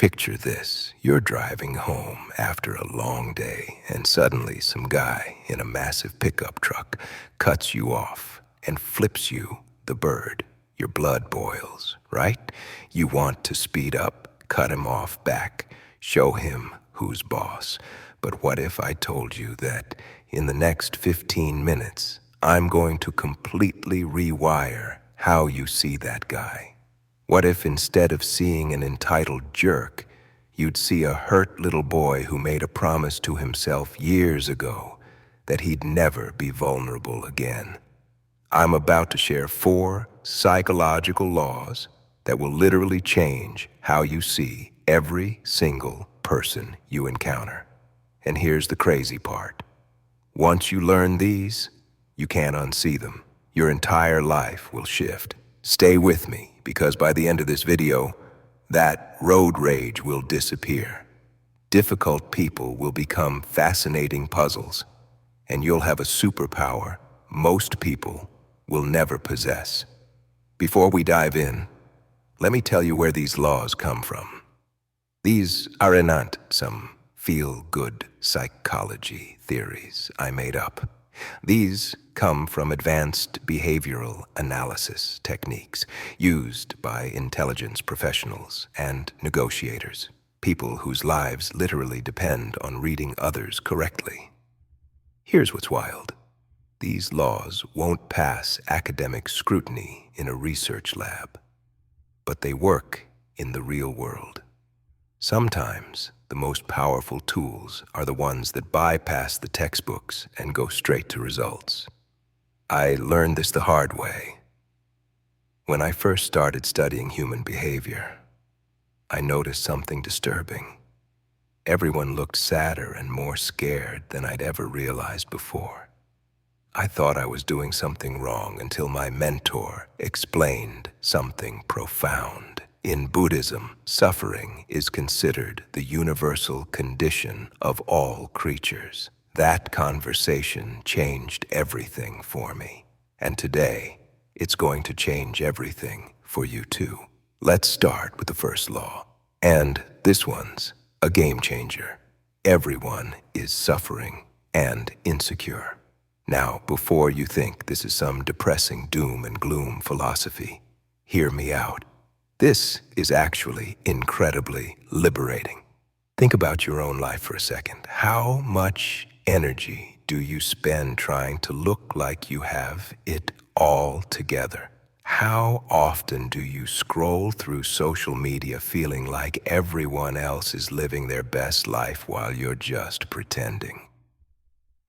Picture this. You're driving home after a long day, and suddenly some guy in a massive pickup truck cuts you off and flips you the bird. Your blood boils, right? You want to speed up, cut him off back, show him who's boss. But what if I told you that in the next 15 minutes, I'm going to completely rewire how you see that guy? What if instead of seeing an entitled jerk, you'd see a hurt little boy who made a promise to himself years ago that he'd never be vulnerable again? I'm about to share 4 psychological laws that will literally change how you see every single person you encounter. And here's the crazy part. Once you learn these, you can't unsee them. Your entire life will shift. Stay with me, because by the end of this video, that road rage will disappear. Difficult people will become fascinating puzzles, and you'll have a superpower most people will never possess. Before we dive in, let me tell you where these laws come from. These are not some feel-good psychology theories I made up. These come from advanced behavioral analysis techniques used by intelligence professionals and negotiators, people whose lives literally depend on reading others correctly. Here's what's wild. These laws won't pass academic scrutiny in a research lab, but they work in the real world. Sometimes the most powerful tools are the ones that bypass the textbooks and go straight to results. I learned this the hard way. When I first started studying human behavior, I noticed something disturbing. Everyone looked sadder and more scared than I'd ever realized before. I thought I was doing something wrong until my mentor explained something profound. In Buddhism, suffering is considered the universal condition of all creatures. That conversation changed everything for me. And today, it's going to change everything for you too. Let's start with the first law. And this one's a game changer. Everyone is suffering and insecure. Now, before you think this is some depressing doom and gloom philosophy, hear me out. This is actually incredibly liberating. Think about your own life for a second. How much energy do you spend trying to look like you have it all together? How often do you scroll through social media feeling like everyone else is living their best life while you're just pretending?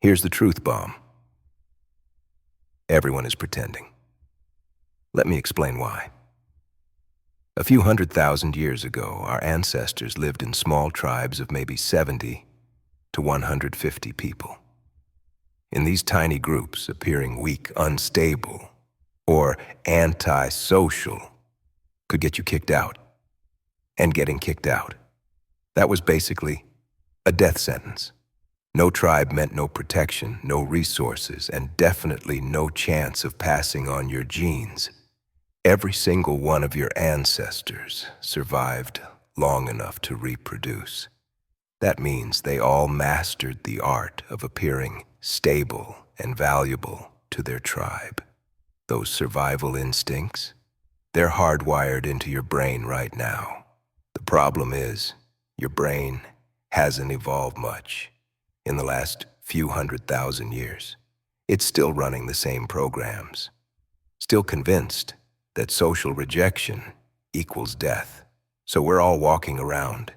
Here's the truth bomb. Everyone is pretending. Let me explain why. A few 100,000 years ago, our ancestors lived in small tribes of maybe 70 to 150 people. In these tiny groups, appearing weak, unstable, or antisocial could get you kicked out. And getting kicked out, that was basically a death sentence. No tribe meant no protection, no resources, and definitely no chance of passing on your genes. Every single one of your ancestors survived long enough to reproduce. That means they all mastered the art of appearing stable and valuable to their tribe. Those survival instincts, they're hardwired into your brain right now. The problem is, your brain hasn't evolved much in the last few 100,000 years. It's still running the same programs, still convinced that social rejection equals death. So we're all walking around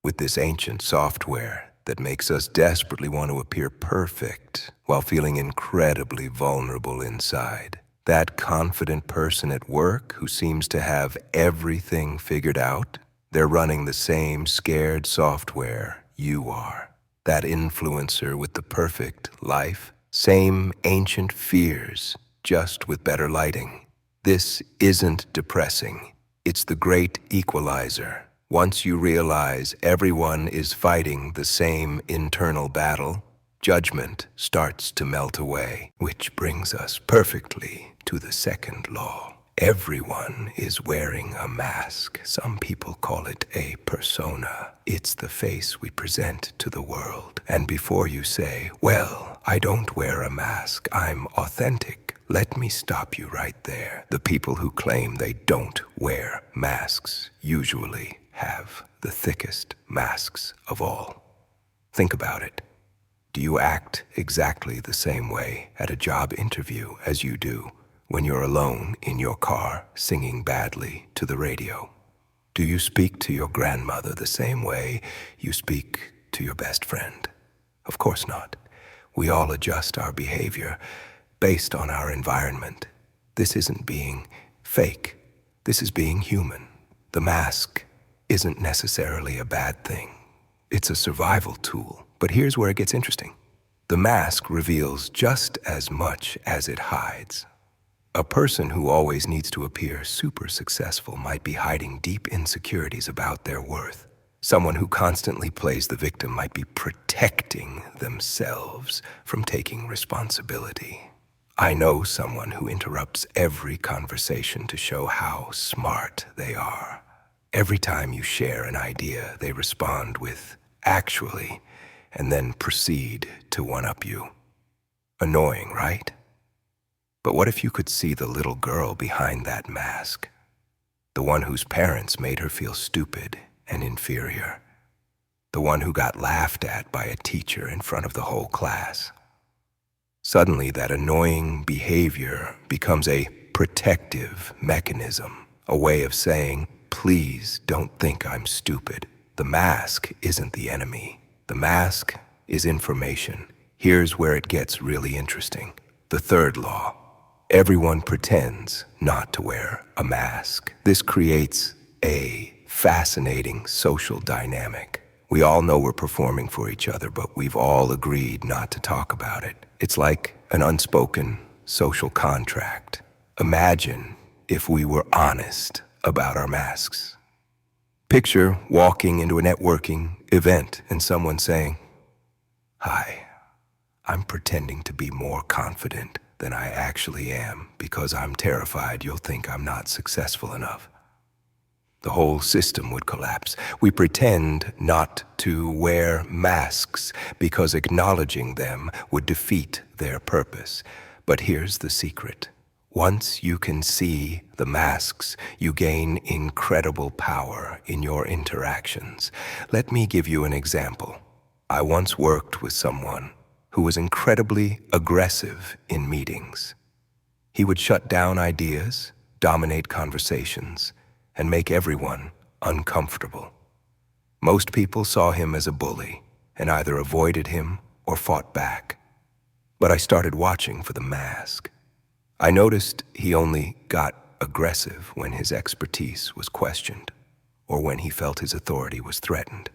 with this ancient software that makes us desperately want to appear perfect while feeling incredibly vulnerable inside. That confident person at work who seems to have everything figured out, they're running the same scared software you are. That influencer with the perfect life, same ancient fears, just with better lighting. This isn't depressing. It's the great equalizer. Once you realize everyone is fighting the same internal battle, judgment starts to melt away, which brings us perfectly to the second law. Everyone is wearing a mask. Some people call it a persona. It's the face we present to the world. And before you say, well, I don't wear a mask, I'm authentic, let me stop you right there. The people who claim they don't wear masks usually have the thickest masks of all. Think about it. Do you act exactly the same way at a job interview as you do when you're alone in your car singing badly to the radio? Do you speak to your grandmother the same way you speak to your best friend? Of course not. We all adjust our behavior based on our environment. This isn't being fake. This is being human. The mask isn't necessarily a bad thing. It's a survival tool. But here's where it gets interesting. The mask reveals just as much as it hides. A person who always needs to appear super successful might be hiding deep insecurities about their worth. Someone who constantly plays the victim might be protecting themselves from taking responsibility. I know someone who interrupts every conversation to show how smart they are. Every time you share an idea, they respond with, actually, and then proceed to one-up you. Annoying, right? But what if you could see the little girl behind that mask? The one whose parents made her feel stupid and inferior. The one who got laughed at by a teacher in front of the whole class. Suddenly, that annoying behavior becomes a protective mechanism, a way of saying, please don't think I'm stupid. The mask isn't the enemy. The mask is information. Here's where it gets really interesting. The third law. Everyone pretends not to wear a mask. This creates a fascinating social dynamic. We all know we're performing for each other, but we've all agreed not to talk about it. It's like an unspoken social contract. Imagine if we were honest about our masks. Picture walking into a networking event and someone saying, "Hi, I'm pretending to be more confident than I actually am because I'm terrified you'll think I'm not successful enough." The whole system would collapse. We pretend not to wear masks because acknowledging them would defeat their purpose. But here's the secret. Once you can see the masks, you gain incredible power in your interactions. Let me give you an example. I once worked with someone who was incredibly aggressive in meetings. He would shut down ideas, dominate conversations, and make everyone uncomfortable. Most people saw him as a bully and either avoided him or fought back. But I started watching for the mask. I noticed he only got aggressive when his expertise was questioned or when he felt his authority was threatened.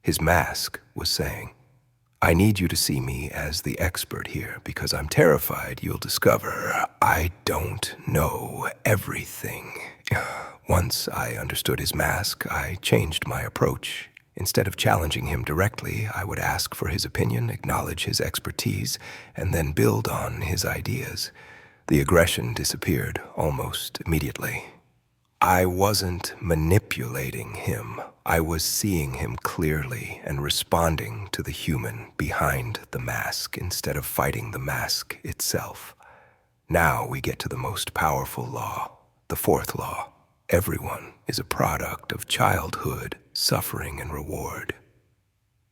His mask was saying, I need you to see me as the expert here because I'm terrified you'll discover I don't know everything. Once I understood his mask, I changed my approach. Instead of challenging him directly, I would ask for his opinion, acknowledge his expertise, and then build on his ideas. The aggression disappeared almost immediately. I wasn't manipulating him. I was seeing him clearly and responding to the human behind the mask instead of fighting the mask itself. Now we get to the most powerful law, the fourth law. Everyone is a product of childhood, suffering, and reward.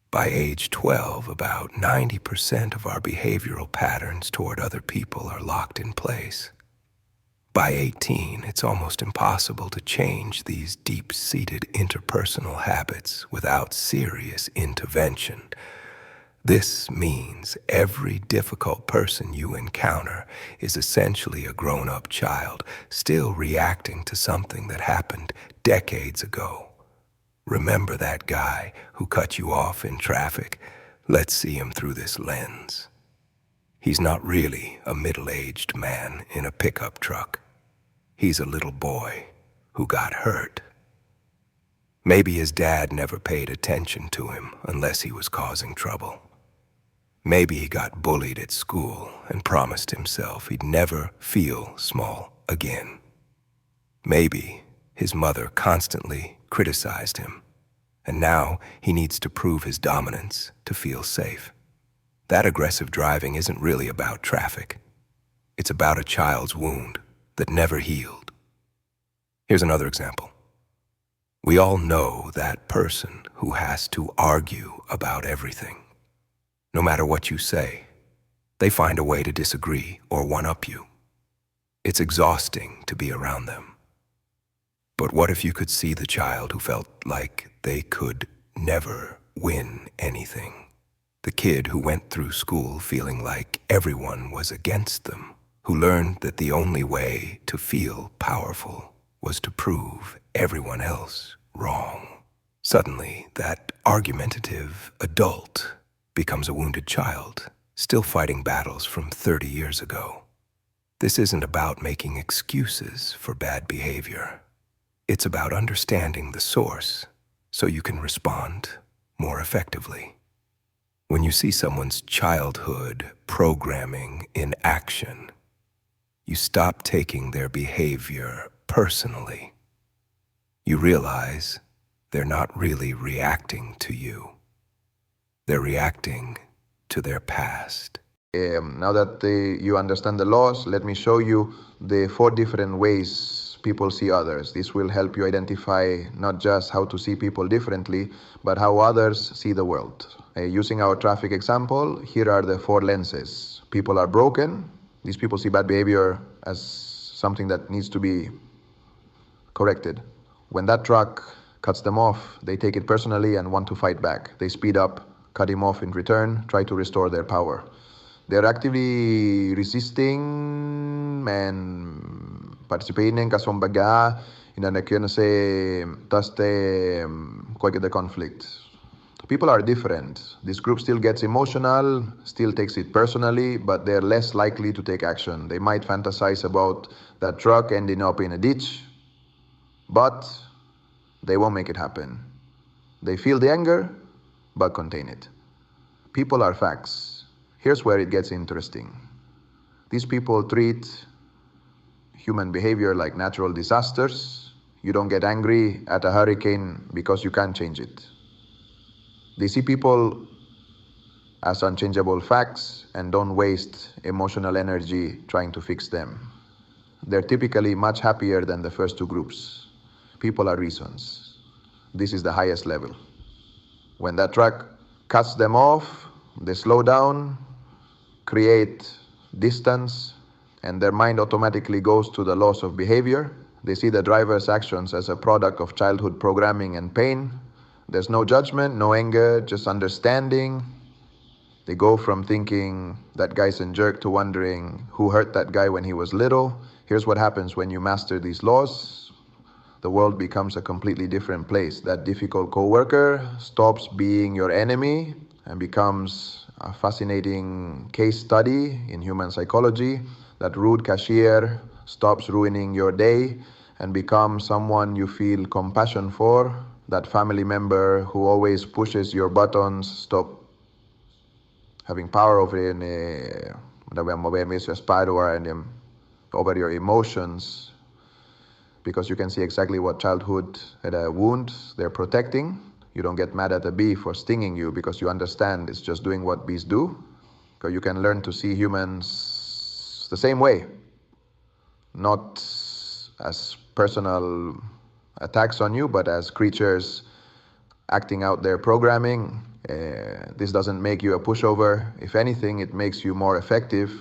By age 12, about 90% of our behavioral patterns toward other people are locked in place. By 18, it's almost impossible to change these deep-seated interpersonal habits without serious intervention. This means every difficult person you encounter is essentially a grown-up child, still reacting to something that happened decades ago. Remember that guy who cut you off in traffic? Let's see him through this lens. He's not really a middle-aged man in a pickup truck. He's a little boy who got hurt. Maybe his dad never paid attention to him unless he was causing trouble. Maybe he got bullied at school and promised himself he'd never feel small again. Maybe his mother constantly criticized him, and now he needs to prove his dominance to feel safe. That aggressive driving isn't really about traffic. It's about a child's wound that never healed. Here's another example. We all know that person who has to argue about everything. No matter what you say, they find a way to disagree or one-up you. It's exhausting to be around them. But what if you could see the child who felt like they could never win anything? The kid who went through school feeling like everyone was against them, who learned that the only way to feel powerful was to prove everyone else wrong. Suddenly, that argumentative adult becomes a wounded child, still fighting battles from 30 years ago. This isn't about making excuses for bad behavior. It's about understanding the source so you can respond more effectively. When you see someone's childhood programming in action, you stop taking their behavior personally. You realize they're not really reacting to you. They're reacting to their past. Now that you understand the laws, let me show you the 4 different ways people see others. This will help you identify not just how to see people differently, but how others see the world. Using our traffic example, here are the 4 lenses. People are broken. These people see bad behavior as something that needs to be corrected. When that truck cuts them off, they take it personally and want to fight back. They speed up, cut him off in return, try to restore their power. They're actively resisting and participating kasong baga inanakyon se taste quite the conflict. People are different. This group still gets emotional, still takes it personally, but they're less likely to take action. They might fantasize about that truck ending up in a ditch, but they won't make it happen. They feel the anger, but contain it. People are facts. Here's where it gets interesting. These people treat human behavior like natural disasters. You don't get angry at a hurricane because you can't change it. They see people as unchangeable facts and don't waste emotional energy trying to fix them. They're typically much happier than the first 2 groups. People are reasons. This is the highest level. When that truck cuts them off, they slow down, create distance, and their mind automatically goes to the laws of behavior. They see the driver's actions as a product of childhood programming and pain. There's no judgment, no anger, just understanding. They go from thinking that guy's a jerk to wondering who hurt that guy when he was little. Here's what happens when you master these laws. The world becomes a completely different place. That difficult coworker stops being your enemy and becomes a fascinating case study in human psychology. That rude cashier stops ruining your day and becomes someone you feel compassion for. That family member who always pushes your buttons stop having power over over your emotions, because you can see exactly what childhood wound they're protecting. You don't get mad at a bee for stinging you because you understand it's just doing what bees do. Because you can learn to see humans the same way, not as personal attacks on you, but as creatures acting out their programming. This doesn't make you a pushover. If anything, it makes you more effective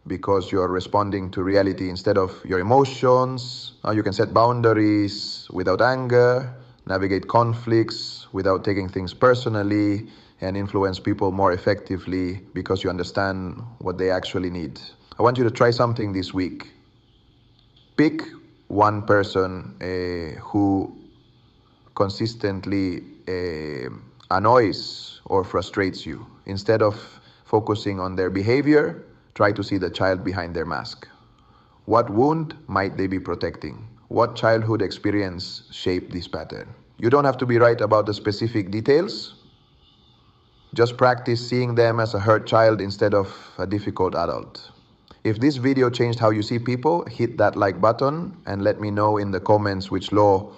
because you're responding to reality instead of your emotions. Now you can set boundaries without anger, navigate conflicts without taking things personally, and influence people more effectively because you understand what they actually need. I want you to try something this week. Pick one person who consistently annoys or frustrates you. Instead of focusing on their behavior, try to see the child behind their mask. What wound might they be protecting? What childhood experience shaped this pattern? You don't have to be right about the specific details. Just practice seeing them as a hurt child instead of a difficult adult. If this video changed how you see people, hit that like button and let me know in the comments which law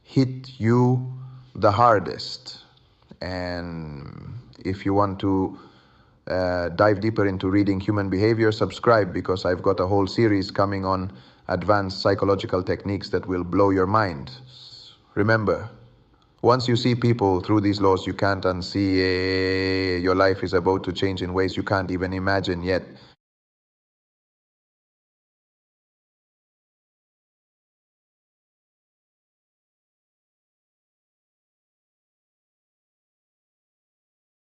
hit you the hardest. And if you want to dive deeper into reading human behavior, subscribe, because I've got a whole series coming on advanced psychological techniques that will blow your mind. Remember, once you see people through these laws, you can't unsee. Your life is about to change in ways you can't even imagine yet.